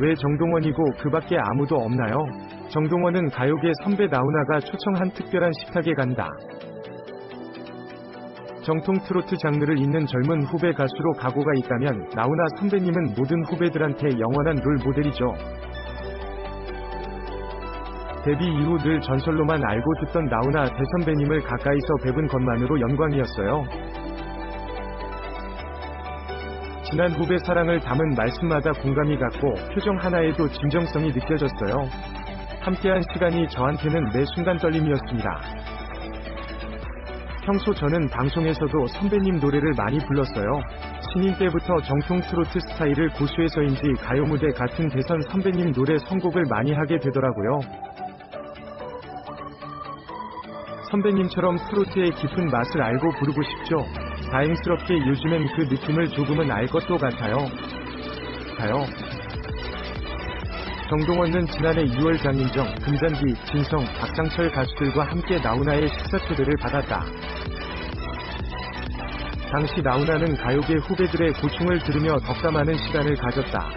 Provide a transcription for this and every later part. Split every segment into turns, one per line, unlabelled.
왜 정동원이고 그밖에 아무도 없나요? 정동원은 가요계 선배 나훈아가 초청한 특별한 식탁에 간다. 정통 트로트 장르를 잇는 젊은 후배 가수로 각오가 있다면 나훈아 선배님은 모든 후배들한테 영원한 롤 모델이죠. 데뷔 이후 늘 전설로만 알고 듣던 나훈아 대선배님을 가까이서 뵙은 것만으로 영광이었어요. 지난 후배 사랑을 담은 말씀마다 공감이 갔고 표정 하나에도 진정성이 느껴졌어요. 함께한 시간이 저한테는 매 순간 떨림이었습니다. 평소 저는 방송에서도 선배님 노래를 많이 불렀어요. 신인 때부터 정통 트로트 스타일을 고수해서인지 가요 무대 같은 대선 선배님 노래 선곡을 많이 하게 되더라고요. 선배님처럼 트로트의 깊은 맛을 알고 부르고 싶죠. 다행스럽게 요즘엔 그 느낌을 조금은 알 것도 같아요. 정동원은 지난해 2월 장윤정, 금잔디, 진성, 박장철 가수들과 함께 나훈아의 식사 초대를 받았다. 당시 나훈아는 가요계 후배들의 고충을 들으며 덕담하는 시간을 가졌다.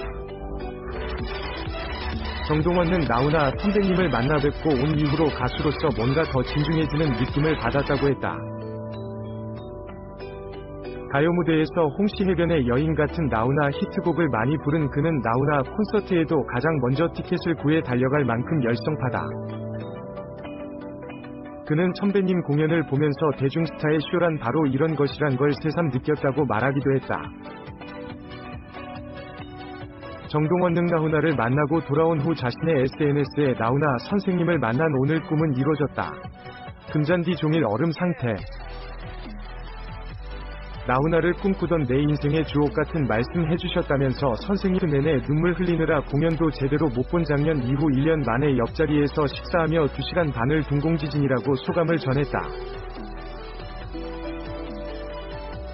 정동원은 나훈아 선배님을 만나 뵙고 온 이후로 가수로서 뭔가 더 진중해지는 느낌을 받았다고 했다. 가요 무대에서 홍시해변의 여인 같은 나훈아 히트곡을 많이 부른 그는 나훈아 콘서트에도 가장 먼저 티켓을 구해 달려갈 만큼 열성파다. 그는 선배님 공연을 보면서 대중스타의 쇼란 바로 이런 것이란 걸 새삼 느꼈다고 말하기도 했다. 정동원은 나훈아를 만나고 돌아온 후 자신의 SNS에 나훈아 선생님을 만난 오늘 꿈은 이루어졌다. 금잔디 종일 얼음 상태. 나훈아를 꿈꾸던 내 인생의 주옥 같은 말씀 해주셨다면서 선생님 내내 눈물 흘리느라 공연도 제대로 못 본 장면 이후 1년 만에 옆자리에서 식사하며 2시간 반을 둔공지진이라고 소감을 전했다.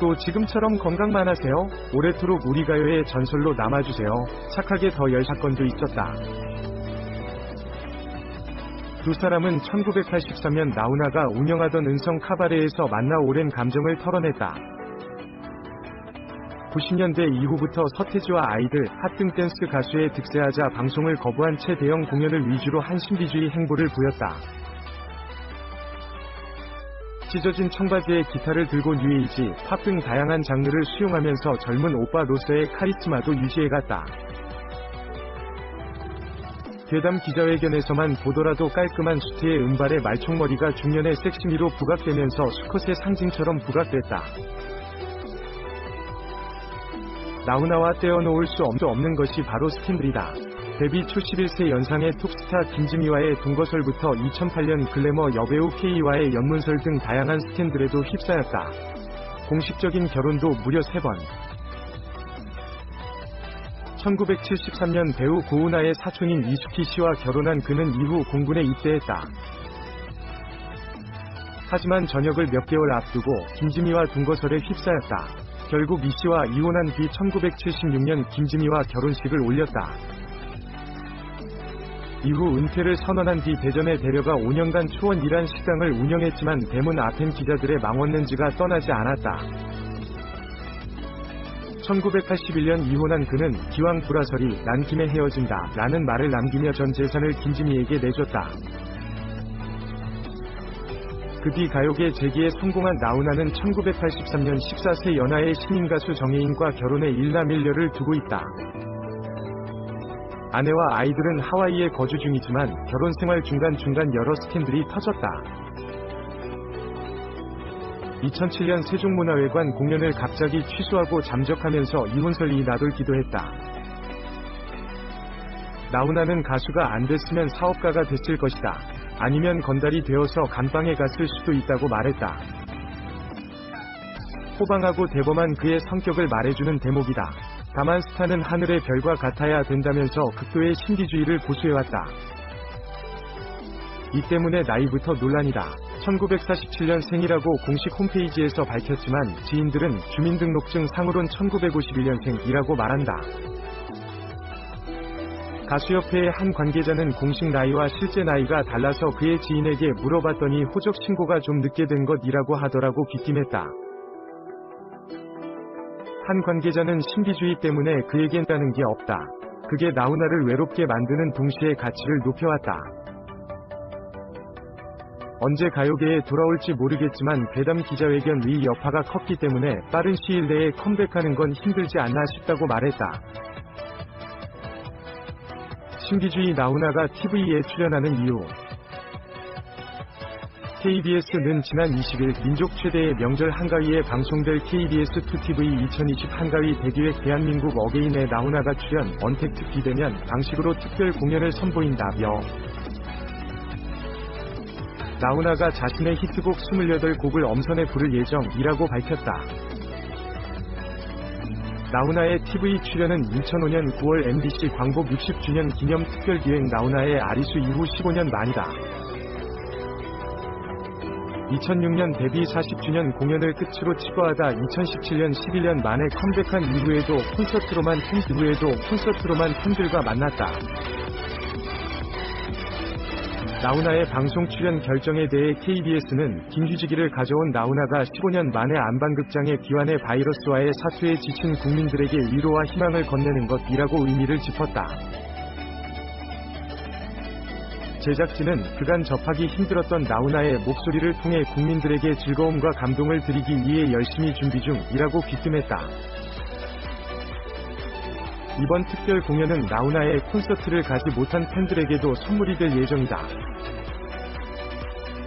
또 지금처럼 건강만 하세요. 오래도록 우리 가요의 전설로 남아주세요. 착하게 더 열 사건도 있었다. 두 사람은 1983년 나훈아가 운영하던 은성 카바레에서 만나 오랜 감정을 털어냈다. 90년대 이후부터 서태지와 아이들, 핫등 댄스 가수에 득세하자 방송을 거부한 채 대형 공연을 위주로 한 신비주의 행보를 보였다. 찢어진 청바지에 기타를 들고 뉴에이지, 팝 등 다양한 장르를 수용하면서 젊은 오빠로서의 카리스마도 유지해갔다. 괴담 기자회견에서만 보더라도 깔끔한 수트의 은발의 말총머리가 중년의 섹시미로 부각되면서 수컷의 상징처럼 부각됐다. 나훈아와 떼어놓을 수 없는 것이 바로 스캔들이다. 데뷔 초 11세 연상의 톱스타 김지미와의 동거설부터 2008년 글래머 여배우 K와의 연문설 등 다양한 스캔들에도 휩싸였다. 공식적인 결혼도 무려 3번. 1973년 배우 고은아의 사촌인 이수키 씨와 결혼한 그는 이후 공군에 입대했다. 하지만 전역을 몇 개월 앞두고 김지미와 동거설에 휩싸였다. 결국 이 씨와 이혼한 뒤 1976년 김지미와 결혼식을 올렸다. 이후 은퇴를 선언한 뒤 대전에 데려가 5년간 초원이란 식당을 운영했지만 대문 앞엔 기자들의 망원렌즈가 떠나지 않았다. 1981년 이혼한 그는 기왕 불화설이 난 김에 헤어진다 라는 말을 남기며 전 재산을 김지미에게 내줬다. 그 뒤 가요계 재기에 성공한 나훈아는 1983년 14세 연하의 신인가수 정혜인과 결혼해 일남일녀를 두고 있다. 아내와 아이들은 하와이에 거주 중이지만 결혼 생활 중간중간 여러 스캔들이 터졌다. 2007년 세종문화회관 공연을 갑자기 취소하고 잠적하면서 이혼설이 나돌기도 했다. 나훈아는 가수가 안 됐으면 사업가가 됐을 것이다. 아니면 건달이 되어서 감방에 갔을 수도 있다고 말했다. 호방하고 대범한 그의 성격을 말해주는 대목이다. 다만 스타는 하늘의 별과 같아야 된다면서 극도의 신비주의를 고수해왔다. 이 때문에 나이부터 논란이다. 1947년 생이라고 공식 홈페이지에서 밝혔지만 지인들은 주민등록증 상으론 1951년생이라고 말한다. 가수협회의 한 관계자는 공식 나이와 실제 나이가 달라서 그의 지인에게 물어봤더니 호적 신고가 좀 늦게 된 것이라고 하더라고 귀띔했다. 한 관계자는 신비주의 때문에 그에겐 따는 게 없다. 그게 나훈아를 외롭게 만드는 동시에 가치를 높여왔다. 언제 가요계에 돌아올지 모르겠지만 괴담 기자회견의 여파가 컸기 때문에 빠른 시일 내에 컴백하는 건 힘들지 않나 싶다고 말했다. 신비주의 나훈아가 TV에 출연하는 이유. KBS는 지난 20일 민족 최대의 명절 한가위에 방송될 KBS2TV 2020 한가위 대기획 대한민국 어게인에 나훈아가 출연 언택트 비대면 방식으로 특별 공연을 선보인다며 나훈아가 자신의 히트곡 28곡을 엄선해 부를 예정이라고 밝혔다. 나훈아의 TV 출연은 2005년 9월 MBC 광복 60주년 기념 특별기획 나훈아의 아리수 이후 15년 만이다. 2006년 데뷔 40주년 공연을 끝으로 치부하다 2017년 11년 만에 컴백한 이후에도 콘서트로만 팬들과 만났다. 나훈아의 방송 출연 결정에 대해 KBS는 김휴지기를 가져온 나훈아가 15년 만에 안방극장에 귀환해 바이러스와의 사투에 지친 국민들에게 위로와 희망을 건네는 것이라고 의미를 짚었다. 제작진은 그간 접하기 힘들었던 나훈아의 목소리를 통해 국민들에게 즐거움과 감동을 드리기 위해 열심히 준비 중이라고 귀띔했다. 이번 특별 공연은 나훈아의 콘서트를 가지 못한 팬들에게도 선물이 될 예정이다.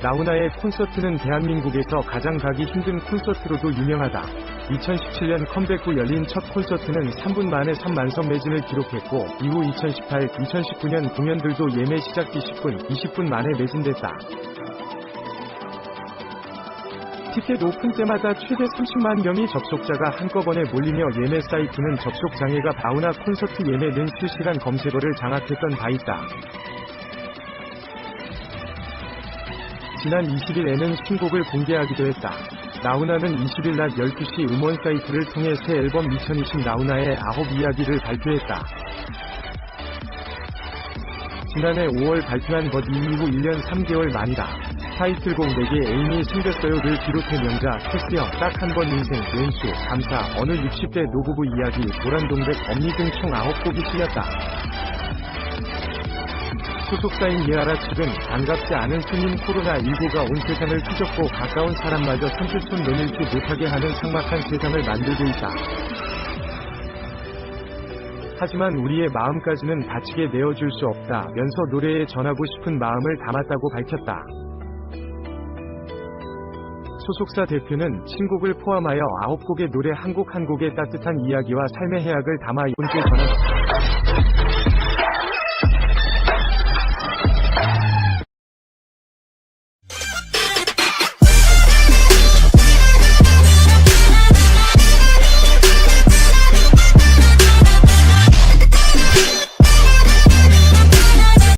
나훈아의 콘서트는 대한민국에서 가장 가기 힘든 콘서트로도 유명하다. 2017년 컴백 후 열린 첫 콘서트는 3분 만에 3만석 매진을 기록했고 이후 2018, 2019년 공연들도 예매 시작기 10분, 20분 만에 매진됐다. 티켓 오픈 때마다 최대 30만 명의 접속자가 한꺼번에 몰리며 예매 사이트는 접속 장애가 나훈아 콘서트 예매는 실시간 검색어를 장악했던 바 있다. 지난 20일에는 신곡을 공개하기도 했다. 나훈아는 20일 낮 12시 음원 사이트를 통해 새 앨범 2020 나훈아의 9 이야기를 발표했다. 지난해 5월 발표한 것 이후 1년 3개월 만이다. 타이틀곡 4개 애인이 생겼어요를 비롯해 명자, 캐스형, 딱 한 번 인생, 왼수, 감사, 어느 60대 노부부 이야기, 도란동백, 엄니 등 총 9곡이 실렸다. 소속사인 예아라 측은 반갑지 않은 손님 코로나19가 온 세상을 휘젓고 가까운 사람마저 손끝손 내밀지 못하게 하는 삭막한 세상을 만들고 있다. 하지만 우리의 마음까지는 다치게 내어줄 수 없다면서 노래에 전하고 싶은 마음을 담았다고 밝혔다. 소속사 대표는 신곡을 포함하여 9곡의 노래 한 곡 한 곡의 따뜻한 이야기와 삶의 해악을 담아 이번 주에 전한